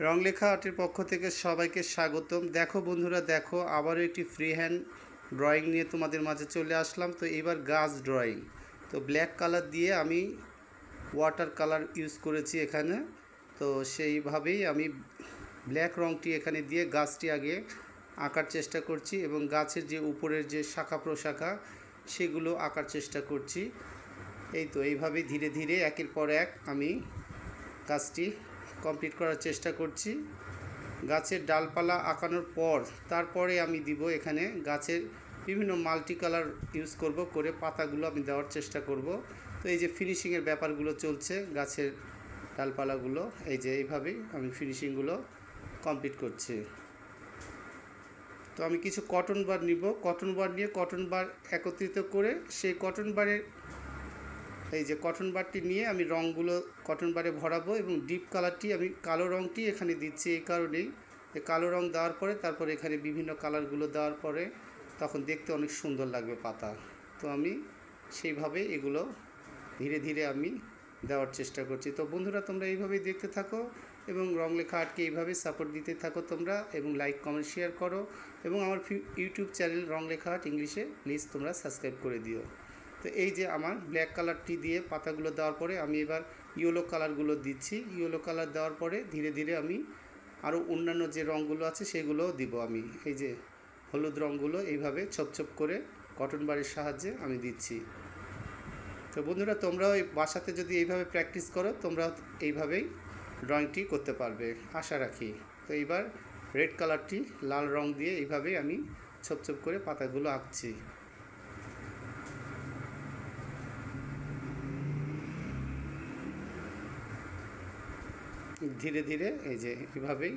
রংলেখা আর্টের পক্ষ থেকে সবাইকে স্বাগতম। দেখো বন্ধুরা, দেখো আবারও একটি ফ্রি হ্যান্ড ড্রয়িং নিয়ে তোমাদের মাঝে চলে আসলাম। তো এবার গাছ ড্রয়িং। তো ব্ল্যাক কালার দিয়ে আমি ওয়াটার কালার ইউজ করেছি এখানে। তো সেইভাবেই আমি ব্ল্যাক রঙটি এখানে দিয়ে গাছটি আগে আঁকার চেষ্টা করছি এবং গাছের যে উপরের যে শাখা প্রশাখা সেগুলো আঁকার চেষ্টা করছি। এই তো এইভাবেই ধীরে ধীরে একের পর এক আমি কাজটি কমপ্লিট করার চেষ্টা করছি। গাছের ডালপালা আঁকানোর পর তারপরে আমি দিব এখানে গাছের বিভিন্ন মাল্টি কালার ইউজ করে পাতাগুলো আমি দেওয়ার চেষ্টা করব। তো এই যে ফিনিশিংয়ের ব্যাপারগুলো চলছে গাছের ডালপালাগুলো, এই যে এইভাবেই আমি ফিনিশিংগুলো কমপ্লিট করছি। তো আমি কিছু কটন বার নিব, কটন বার নিয়ে কটন বার একত্রিত করে সেই কটন বারের এই যে কটন বারটি নিয়ে আমি রঙগুলো কটন বারে ভরাবো এবং ডিপ কালারটি আমি কালো রঙটি এখানে দিচ্ছি এই কারণেই যে কালো রঙ দেওয়ার পরে তারপরে এখানে বিভিন্ন কালারগুলো দেওয়ার পরে তখন দেখতে অনেক সুন্দর লাগবে পাতা। তো আমি সেইভাবে এগুলো ধীরে ধীরে আমি দেওয়ার চেষ্টা করছি। তো বন্ধুরা, তোমরা এইভাবেই দেখতে থাকো এবং রংলেখা আর্টকে এইভাবে সাপোর্ট দিতে থাকো তোমরা, এবং লাইক কমেন্ট শেয়ার করো এবং আমার ইউটিউব চ্যানেল রংলেখা আর্ট ইংলিশে প্লিজ তোমরা সাবস্ক্রাইব করে দিও। তো এই যে আমার ব্ল্যাক কালারটি দিয়ে পাতাগুলো দেওয়ার পরে আমি এবার ইয়েলো কালারগুলো দিচ্ছি। ইয়েলো কালার দেওয়ার পরে ধীরে ধীরে আমি আরও অন্যান্য যে রঙগুলো আছে সেগুলোও দিব। আমি এই যে হলুদ রঙগুলো এইভাবে ছোপ ছোপ করে কটন বারের সাহায্যে আমি দিচ্ছি। তো বন্ধুরা, তোমরাও এই বাসাতে যদি এইভাবে প্র্যাকটিস করো তোমরা এইভাবেই ড্রয়িংটি করতে পারবে আশা রাখি। তো এইবার রেড কালারটি লাল রঙ দিয়ে এইভাবেই আমি ছোপ ছোপ করে পাতাগুলো আঁকছি। ধীরে ধীরে এই যে এভাবেই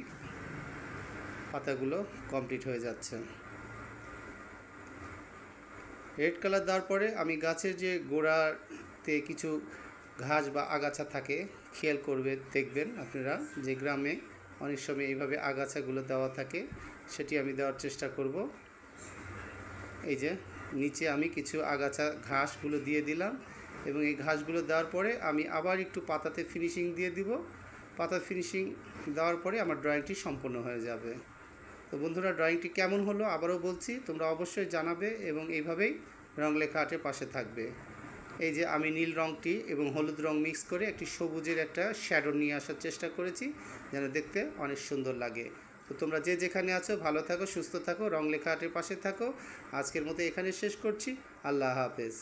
পাতাগুলো কমপ্লিট হয়ে যাচ্ছে। রেড কালার দেওয়ার পরে আমি গাছের যে গোড়াতে কিছু ঘাস বা আগাছা থাকে খেয়াল করবে, দেখবেন আপনারা যে গ্রামে অনেক সময় এইভাবে আগাছাগুলো দেওয়া থাকে সেটি আমি দেওয়ার চেষ্টা করব। এই যে নিচে আমি কিছু আগাছা ঘাসগুলো দিয়ে দিলাম এবং এই ঘাসগুলো দেওয়ার পরে আমি আবার একটু পাতাতে ফিনিশিং দিয়ে দিব। পাতা ফিনিশিং দেওয়ার পরে আমার ড্রয়িংটি সম্পূর্ণ হয়ে যাবে। তো বন্ধুরা, ড্রয়িংটি কেমন হলো আবারও বলছি, তোমরা অবশ্যই জানাবে এবং এইভাবেই রংলেখা আর্টের পাশে থাকবে। এই যে আমি নীল রঙটি এবং হলুদ রং মিক্স করে একটি সবুজের একটা শ্যাডো নিয়ে আসার চেষ্টা করেছি যেন দেখতে অনেক সুন্দর লাগে। তো তোমরা যে যেখানে আছো ভালো থাকো, সুস্থ থাকো, রংলেখা আর্টের পাশে থাকো। আজকের মতো এখানে শেষ করছি। আল্লাহ হাফেজ।